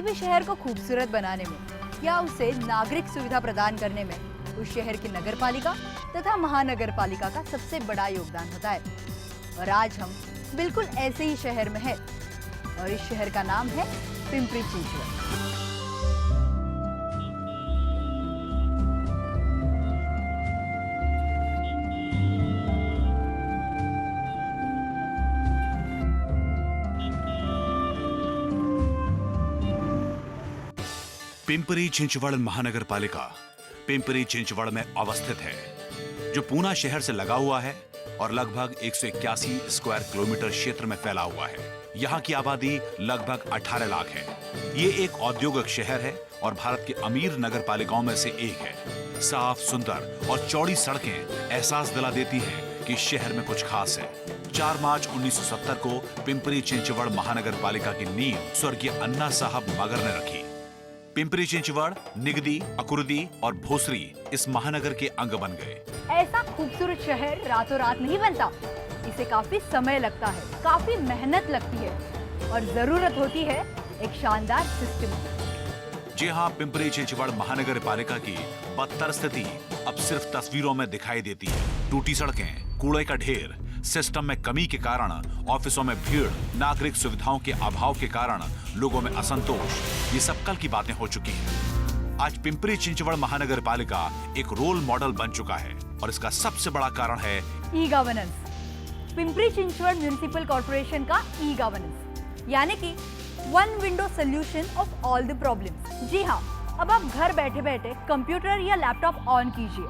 भी शहर को खूबसूरत बनाने में या उसे नागरिक सुविधा प्रदान करने में उस शहर की नगरपालिका तथा महानगरपालिका का सबसे बड़ा योगदान होता है। और आज हम बिल्कुल ऐसे ही शहर में हैं और इस शहर का नाम है पिंपरी चिंचवड। पिंपरी चिंचवड महानगर पालिका पिंपरी चिंचवड में अवस्थित है, जो पूना शहर से लगा हुआ है और लगभग 181 स्क्वायर किलोमीटर क्षेत्र में फैला हुआ है। यहाँ की आबादी लगभग 18 लाख है। ये एक औद्योगिक शहर है और भारत के अमीर नगर पालिकाओं में से एक है। साफ, सुंदर और चौड़ी सड़कें एहसास दिला देती हैं कि शहर में कुछ खास है। 4 मार्च 1970 को पिंपरी चिंचवड महानगर पालिका की नींव स्वर्गीय अन्ना साहब मगर ने रखी। पिंपरी चिंचवड, निगदी, अकुर्दी और भोसरी इस महानगर के अंग बन गए। ऐसा खूबसूरत शहर रातों रात नहीं बनता। इसे काफी समय लगता है, काफी मेहनत लगती है और जरूरत होती है एक शानदार सिस्टम की। जी हाँ, पिंपरी चिंचवड महानगर पालिका की बदतर स्थिति अब सिर्फ तस्वीरों में दिखाई देती है। टूटी सड़कें, कूड़े का ढेर, सिस्टम में कमी के कारण ऑफिसों में भीड़, नागरिक सुविधाओं के अभाव के कारण लोगों में असंतोष, ये सब कल की बातें हो चुकी हैं। आज पिंपरी चिंचवड महानगर पालिका एक रोल मॉडल बन चुका है और इसका सबसे बड़ा कारण है e governance. Pimpri Chinchwad municipal corporation का ई गवर्नेंस, यानी कि one window solution of all the problems. जी हाँ, अब आप घर बैठे बैठे कंप्यूटर या लैपटॉप ऑन कीजिए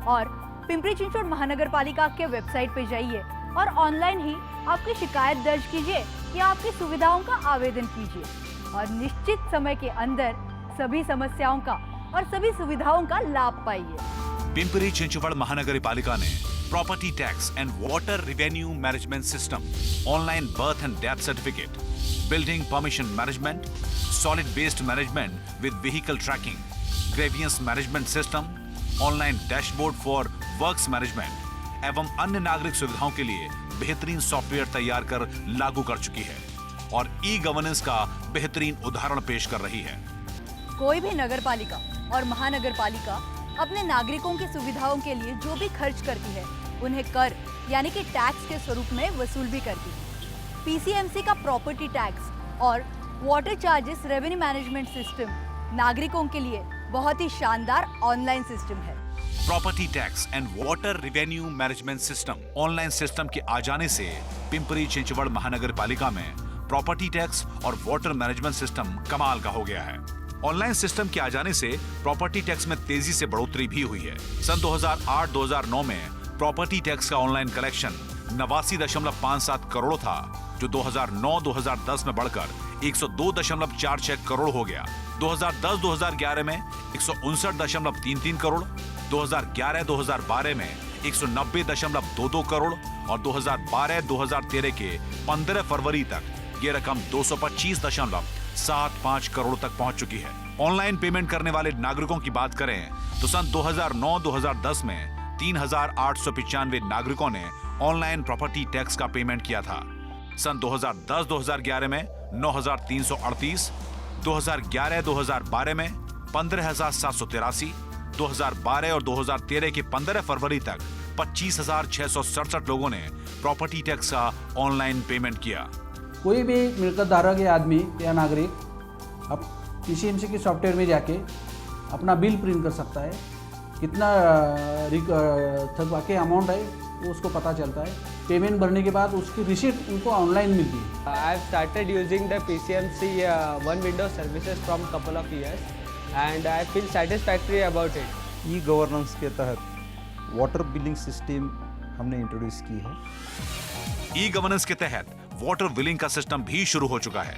और पिंपरी चिंचवड महानगर पालिका के वेबसाइट पे जाइए और ऑनलाइन ही आपकी शिकायत दर्ज कीजिए या आपकी सुविधाओं का आवेदन कीजिए और निश्चित समय के अंदर सभी समस्याओं का और सभी सुविधाओं का लाभ पाइए। पिंपरी चिंचवड महानगर पालिका ने property tax and water revenue management system, online birth and death certificate, building permission management, solid waste management with vehicle tracking, grievance management system, online dashboard for works management एवं अन्य नागरिक सुविधाओं के लिए बेहतरीन सॉफ्टवेयर तैयार कर लागू कर चुकी है और ई गवर्नेंस का बेहतरीन उदाहरण पेश कर रही है। कोई भी नगर पालिका और महानगर पालिका अपने नागरिकों की सुविधाओं के लिए जो भी खर्च करती है, उन्हें कर यानी कि टैक्स के स्वरूप में वसूल भी करती है। पीसीएमसी का प्रॉपर्टी टैक्स और water charges revenue management system नागरिकों के लिए बहुत ही शानदार ऑनलाइन सिस्टम है। Property tax and water revenue management system online system के आ जाने से पिंपरी चिंचवड महानगर पालिका में प्रॉपर्टी टैक्स और वाटर मैनेजमेंट सिस्टम कमाल का हो गया है। ऑनलाइन सिस्टम के आ जाने से प्रॉपर्टी टैक्स में तेजी से बढ़ोतरी भी हुई है। सन 2008-2009 में प्रॉपर्टी टैक्स का ऑनलाइन कलेक्शन 89.57 करोड़ था, जो 2009-2010 में बढ़कर 102.46 करोड़ हो गया। 2010-2011 में 159.33 करोड़, 2011-2012 में 190.22 करोड़ और 2012-2013 के 15 फरवरी तक ये रकम 225.75 करोड़ तक पहुंच चुकी है। ऑनलाइन पेमेंट करने वाले नागरिकों की बात करें तो सन 2009-2010 में 3,895 नागरिकों ने ऑनलाइन प्रॉपर्टी टैक्स का पेमेंट किया था। सन 2010-2011 में 9,338, 2011-2012 में 15,783, 2012 और 2013 के 15 फरवरी तक 25,667 लोगों ने प्रॉपर्टी टैक्स का ऑनलाइन पेमेंट किया। कोई भी मिलकत धारक या आदमी या नागरिक अब पीसीएमसी के सॉफ्टवेयर में जाके अपना बिल प्रिंट कर सकता है। कितना बाकी अमाउंट है वो उसको पता चलता है। पेमेंट भरने के बाद उसकी रिसीट उनको ऑनलाइन मिलती है। I have started using the PCMC one window services from couple of years and I feel satisfactory about it. E governance के तहत वाटर बिलिंग सिस्टम हमने इंट्रोड्यूस की है। ई गवर्नेंस के तहत वाटर बिलिंग का सिस्टम भी शुरू हो चुका है।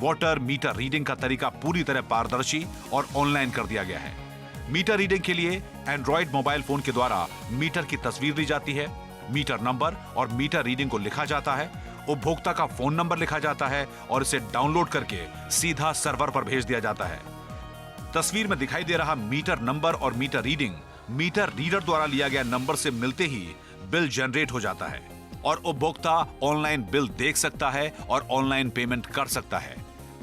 वाटर मीटर रीडिंग का तरीका पूरी तरह पारदर्शी और ऑनलाइन कर दिया गया है। मीटर रीडिंग के लिए एंड्रॉइड मोबाइल फोन के द्वारा मीटर की तस्वीर ली जाती है, मीटर नंबर और मीटर रीडिंग को लिखा जाता है, उपभोक्ता का फोन नंबर लिखा जाता है और इसे डाउनलोड करके सीधा सर्वर पर भेज दिया जाता है। तस्वीर में दिखाई दे रहा मीटर नंबर और मीटर रीडिंग मीटर रीडर द्वारा लिया गया नंबर से मिलते ही बिल जनरेट हो जाता है और उपभोक्ता ऑनलाइन बिल देख सकता है और ऑनलाइन पेमेंट कर सकता है।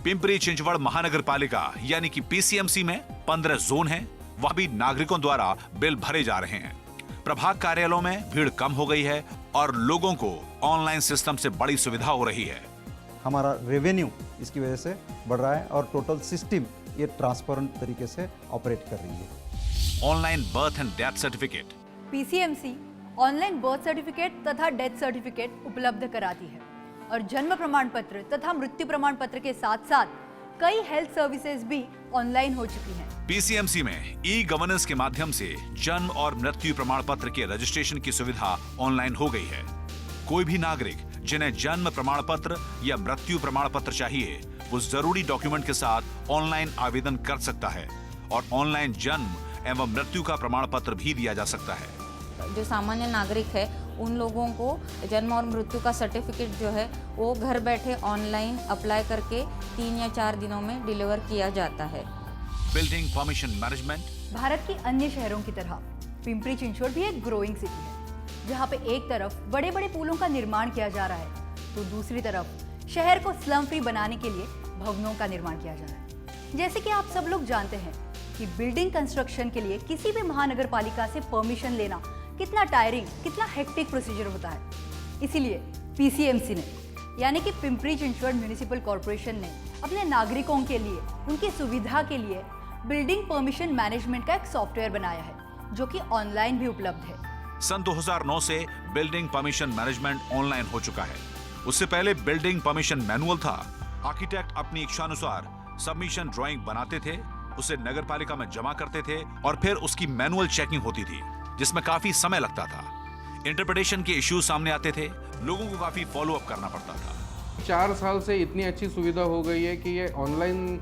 पिंपरी चिंचवड़ महानगर पालिका यानी कि पीसीएमसी में 15 जोन हैं, वहां भी नागरिकों द्वारा बिल भरे जा रहे हैं। प्रभाग कार्यालयों में भीड़ कम हो गई है और लोगों को ऑनलाइन सिस्टम से बड़ी सुविधा हो रही है। हमारा रेवेन्यू इसकी वजह से बढ़ रहा है और टोटल सिस्टम ये ट्रांसपेरेंट तरीके से ऑपरेट कर रही है। Online birth and death certificate. PCMC online birth certificate तथा डेथ सर्टिफिकेट उपलब्ध कराती है और जन्म प्रमाण पत्र तथा मृत्यु प्रमाण पत्र के साथ साथ कई हेल्थ सर्विसेज भी ऑनलाइन हो चुकी हैं। पीसीएमसी में ई गवर्नेंस के माध्यम से जन्म और मृत्यु प्रमाण पत्र के रजिस्ट्रेशन की सुविधा ऑनलाइन हो गई है। कोई भी नागरिक जिन्हें जन्म प्रमाण पत्र या मृत्यु प्रमाण पत्र चाहिए, वो जरूरी डॉक्यूमेंट के साथ ऑनलाइन आवेदन कर सकता है और ऑनलाइन जन्म एवं मृत्यु का प्रमाण पत्र भी दिया जा सकता है। जो सामान्य नागरिक है उन लोगों को जन्म और मृत्यु का सर्टिफिकेट जो है वो घर बैठे ऑनलाइन अप्लाई करके 3 या 4 दिनों में डिलीवर किया जाता है। Building permission management. भारत के अन्य शहरों की तरह पिंपरी चिंचवड़ भी एक ग्रोइंग सिटी है, जहाँ पे एक तरफ बड़े बड़े पुलों का निर्माण किया जा रहा है तो दूसरी तरफ शहर को स्लम फ्री बनाने के लिए भवनों का निर्माण किया जा रहा है। जैसे कि आप सब लोग जानते हैं कि बिल्डिंग कंस्ट्रक्शन के लिए किसी भी महानगर पालिका से परमिशन लेना कितना टायरिंग, कितना हेक्टिक प्रोसीजर होता है। इसीलिए पीसीएमसी ने यानी कि पिंपरी चिंचवड़ म्युनिसिपल कॉर्पोरेशन ने अपने नागरिकों के लिए, उनकी सुविधा के लिए बिल्डिंग परमिशन मैनेजमेंट का एक सॉफ्टवेयर बनाया है जो कि ऑनलाइन भी उपलब्ध है। सन 2009 से बिल्डिंग परमिशन मैनेजमेंट ऑनलाइन हो चुका है। उससे पहले बिल्डिंग परमिशन मैनुअल था। आर्किटेक्ट अपनी इच्छानुसार सबमिशन ड्राइंग बनाते थे, उसे नगर पालिका में जमा करते थे और फिर उसकी मैनुअल चेकिंग होती थी, जिसमें काफी समय लगता था। इंटरप्रिटेशन के इश्यूज सामने आते थे, लोगों को काफी फॉलो अप करना पड़ता था। 4 साल से इतनी अच्छी सुविधा हो गई है कि ये ऑनलाइन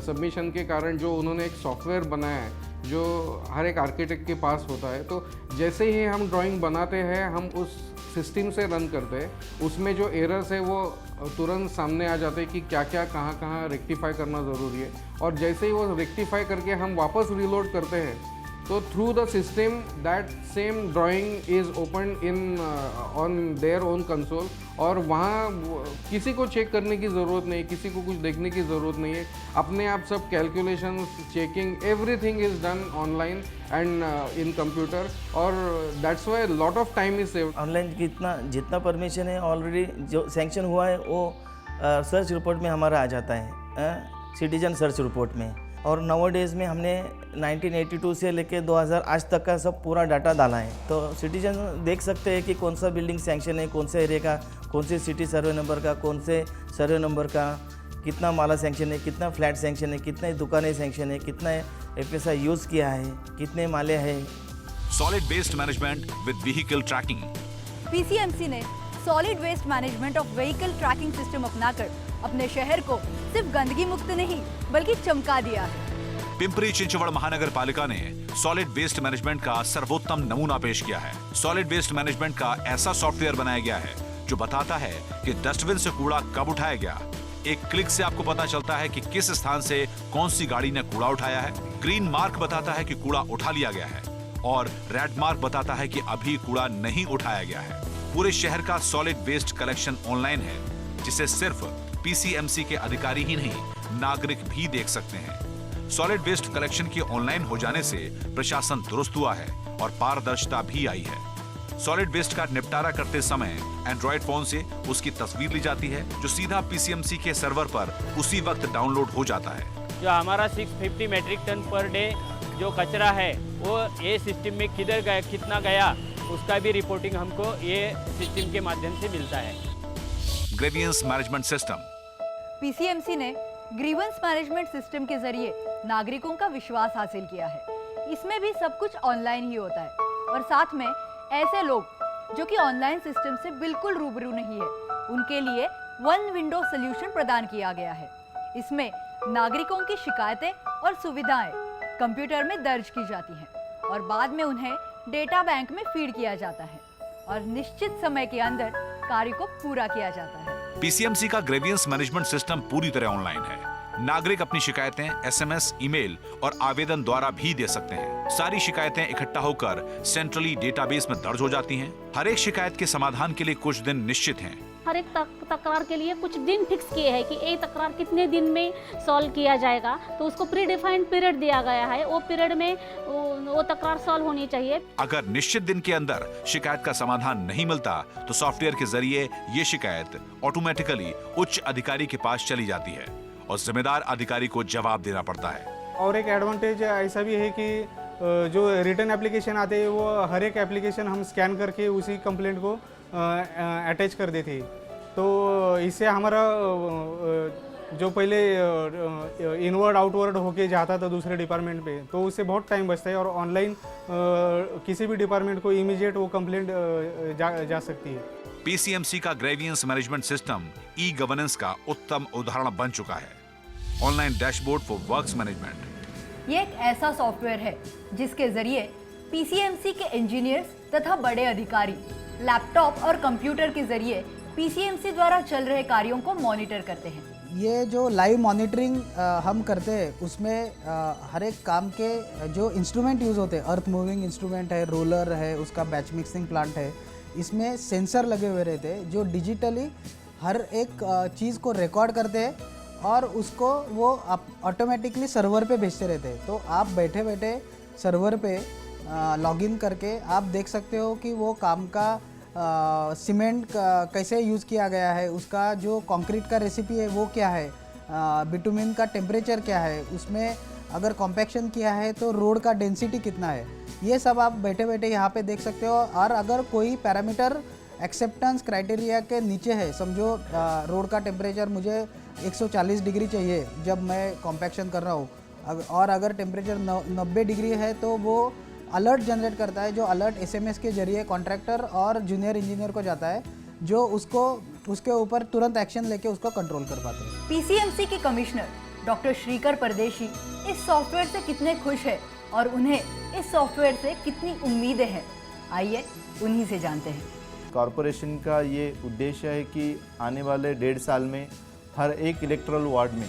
सबमिशन के कारण जो उन्होंने एक सॉफ्टवेयर बनाया है जो हर एक आर्किटेक्ट के पास होता है, तो जैसे ही हम ड्राइंग बनाते हैं हम उस सिस्टम से रन करते हैं, उसमें जो एरर्स है वो तुरंत सामने आ जाते हैं कि क्या क्या कहाँ कहाँ रेक्टिफाई करना ज़रूरी है। और जैसे ही वो रेक्टिफाई करके हम वापस रीलोड करते हैं तो through the system that same drawing is open in on their own console और वहाँ किसी को चेक करने की ज़रूरत नहीं, किसी को कुछ देखने की ज़रूरत नहीं है। अपने आप सब calculation, checking, everything is done online and in computer और that's why lot of time is saved. Online जितना परमिशन है ऑलरेडी जो सैंक्शन हुआ है वो सर्च रिपोर्ट में हमारा आ जाता है, सिटीजन सर्च रिपोर्ट में। और नाउ डेज़ में हमने 1982 से लेकर 2000 आज तक का सब पूरा डाटा डाला है, तो सिटीजन देख सकते हैं कि कौन सा बिल्डिंग सैंक्शन है, कौन से एरिया का, कौन से सिटी सर्वे नंबर का, कौन से सर्वे नंबर का, कितना माला सैंक्शन है, कितना फ्लैट सैंक्शन है, कितने दुकानें सैंक्शन है, कितना एफएसआई यूज़ किया है, कितने माले हैं। Solid waste management with vehicle tracking. PCMC ने solid waste management of vehicle tracking system अपनाकर अपने शहर को सिर्फ गंदगी मुक्त नहीं बल्कि चमका दिया है। पिंपरी चिंचवड़ महानगर पालिका ने सॉलिड वेस्ट मैनेजमेंट का सर्वोत्तम नमूना पेश किया है। सॉलिड वेस्ट मैनेजमेंट का ऐसा सॉफ्टवेयर बनाया गया है जो बताता है कि डस्टबिन से कूड़ा कब उठाया गया। एक क्लिक से आपको पता चलता है कि किस स्थान से कौन सी गाड़ी ने कूड़ा उठाया है। ग्रीन मार्क बताता है कि कूड़ा उठा लिया गया है और रेड मार्क बताता है कि अभी कूड़ा नहीं उठाया गया है। पूरे शहर का सॉलिड वेस्ट कलेक्शन ऑनलाइन है, जिसे सिर्फ पीसीएमसी के अधिकारी ही नहीं, नागरिक भी देख सकते हैं। सॉलिड वेस्ट कलेक्शन के ऑनलाइन हो जाने से प्रशासन दुरुस्त हुआ है और पारदर्शिता भी आई है। सॉलिड वेस्ट का निपटारा करते समय एंड्रॉइड फोन से उसकी तस्वीर ली जाती है, जो सीधा पीसीएमसी के सर्वर पर उसी वक्त डाउनलोड हो जाता है। जो हमारा 650 मेट्रिक टन पर डे जो कचरा है वो ये सिस्टम में किधर गया, कितना गया, उसका भी रिपोर्टिंग हमको ये सिस्टम के माध्यम से मिलता है। Grievance management system. पीसीएमसी ने ग्रीवेंस मैनेजमेंट सिस्टम के जरिए नागरिकों का विश्वास हासिल किया है। इसमें भी सब कुछ ऑनलाइन ही होता है और साथ में ऐसे लोग जो कि ऑनलाइन सिस्टम से बिल्कुल रूबरू नहीं है, उनके लिए वन विंडो सॉल्यूशन प्रदान किया गया है। इसमें नागरिकों की शिकायतें और सुविधाएं कंप्यूटर में दर्ज की जाती हैं और बाद में उन्हें डेटा बैंक में फीड किया जाता है और निश्चित समय के अंदर कार्य को पूरा किया जाता है। पीसीएमसी का ग्रीवियंस मैनेजमेंट सिस्टम पूरी तरह ऑनलाइन है। नागरिक अपनी शिकायतें एसएमएस, ईमेल और आवेदन द्वारा भी दे सकते हैं। सारी शिकायतें इकट्ठा होकर सेंट्रली डेटाबेस में दर्ज हो जाती हैं। हर एक शिकायत के समाधान के लिए कुछ दिन निश्चित हैं। हर एक तकरार के लिए कुछ दिन फिक्स किए हैं कि ये तकरार कितने दिन में सॉल्व किया जाएगा, तो उसको प्री डिफाइंड पीरियड दिया गया है। वो पीरियड में वो तकरार सॉल्व होनी चाहिए। अगर निश्चित दिन के अंदर शिकायत का समाधान नहीं मिलता तो सॉफ्टवेयर के जरिए ये शिकायत ऑटोमेटिकली उच्च अधिकारी के पास चली जाती है और जिम्मेदार अधिकारी को जवाब देना पड़ता है। और एक एडवांटेज ऐसा भी है कि जो रिटर्न एप्लीकेशन आते हैं वो हर एक एप्लीकेशन हम स्कैन करके उसी कंप्लेंट को अटैच कर देते हैं। तो इससे हमारा जो पहले इनवर्ड आउटवर्ड होके जाता था दूसरे डिपार्टमेंट पे, तो उससे बहुत टाइम बचता है और ऑनलाइन किसी भी डिपार्टमेंट को इमीडिएट वो कंप्लेंट जा सकती है। पीसीएमसी का grievance management system e governance का उत्तम उदाहरण बन चुका है। Online dashboard for works management ये एक ऐसा सॉफ्टवेयर है जिसके जरिए पीसीएमसी के इंजीनियर्स तथा बड़े अधिकारी लैपटॉप और कंप्यूटर के जरिए पीसीएमसी द्वारा चल रहे कार्यों को मॉनिटर करते हैं। ये जो लाइव मॉनिटरिंग हम करते हैं उसमें हर एक काम के जो इंस्ट्रूमेंट यूज़ होते हैं, अर्थ मूविंग इंस्ट्रूमेंट है, रोलर है, उसका बैच मिक्सिंग प्लांट है, इसमें सेंसर लगे हुए रहते हैं जो डिजिटली हर एक चीज़ को रिकॉर्ड करते हैं और उसको वो ऑटोमेटिकली सर्वर पे भेजते रहते हैं। तो आप बैठे बैठे सर्वर पे लॉगिन करके आप देख सकते हो कि वो काम का सीमेंट कैसे यूज़ किया गया है, उसका जो कंक्रीट का रेसिपी है वो क्या है, बिटुमिन का टेम्परेचर क्या है, उसमें अगर कॉम्पैक्शन किया है तो रोड का डेंसिटी कितना है, ये सब आप बैठे बैठे यहाँ पे देख सकते हो। और अगर कोई पैरामीटर एक्सेप्टेंस क्राइटेरिया के नीचे है, समझो रोड का टेम्परेचर मुझे 140 डिग्री चाहिए जब मैं कॉम्पैक्शन कर रहा हूँ, और अगर टेम्परेचर 90 डिग्री है तो वो अलर्ट जनरेट करता है, जो अलर्ट एसएमएस के जरिए कॉन्ट्रैक्टर और जूनियर इंजीनियर को जाता है, जो उसको उसके ऊपर तुरंत एक्शन लेके उसको कंट्रोल कर पाते हैं। पीसीएमसी के कमिश्नर डॉक्टर श्रीकर परदेशी इस सॉफ्टवेयर से कितने खुश हैं और उन्हें इस सॉफ्टवेयर से कितनी उम्मीदें हैं, आइए उन्हीं से जानते हैं। कॉरपोरेशन का ये उद्देश्य है कि आने वाले 1.5 साल में हर एक इलेक्टोरल वार्ड में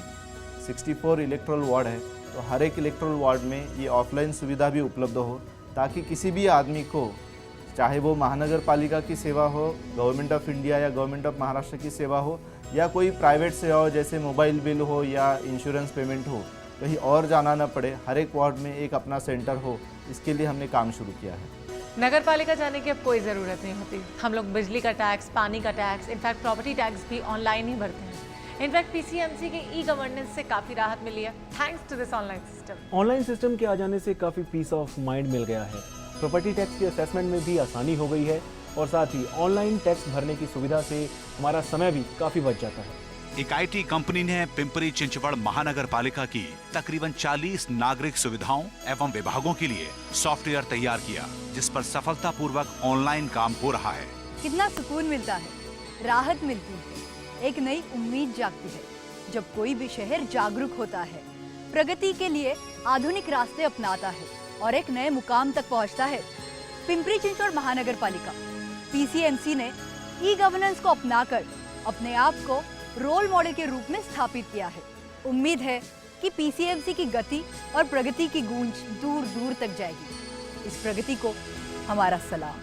64 इलेक्टोरल वार्ड है, तो हर एक इलेक्टोरल वार्ड में ये ऑफलाइन सुविधा भी उपलब्ध हो, ताकि किसी भी आदमी को, चाहे वो महानगर पालिका की सेवा हो, गवर्नमेंट ऑफ इंडिया या गवर्नमेंट ऑफ महाराष्ट्र की सेवा हो, या कोई प्राइवेट सेवा हो जैसे मोबाइल बिल हो या इंश्योरेंस पेमेंट हो, कहीं और जाना ना पड़े, हर एक वार्ड में एक अपना सेंटर हो। इसके लिए हमने काम शुरू किया है। नगर पालिका जाने की अब कोई ज़रूरत नहीं होती। हम लोग बिजली का टैक्स, पानी का टैक्स, इनफैक्ट प्रॉपर्टी टैक्स भी ऑनलाइन ही भरते हैं। इनफैक्ट पीसीएमसी के ई गवर्नेंस से काफ़ी राहत मिली है thanks to this online system. Online system के आ जाने से काफ़ी पीस ऑफ माइंड मिल गया है। प्रॉपर्टी टैक्स के असेसमेंट में भी आसानी हो गई है और साथ ही ऑनलाइन टैक्स भरने की सुविधा से हमारा समय भी काफ़ी बच जाता है। एक आईटी कंपनी ने पिंपरी चिंचवड़ महानगर पालिका की तकरीबन 40 नागरिक सुविधाओं एवं विभागों के लिए सॉफ्टवेयर तैयार किया, जिस पर सफलतापूर्वक ऑनलाइन काम हो रहा है। कितना सुकून मिलता है, राहत मिलती है, एक नई उम्मीद जागती है जब कोई भी शहर जागरूक होता है, प्रगति के लिए आधुनिक रास्ते अपनाता है और एक नए मुकाम तक पहुंचता है। पिंपरी चिंचवड़ महानगर पालिका पीसीएमसी ने ई गवर्नेंस को अपनाकर अपने आप को रोल मॉडल के रूप में स्थापित किया है। उम्मीद है कि पीसीएमसी की गति और प्रगति की गूंज दूर दूर तक जाएगी। इस प्रगति को हमारा सलाम।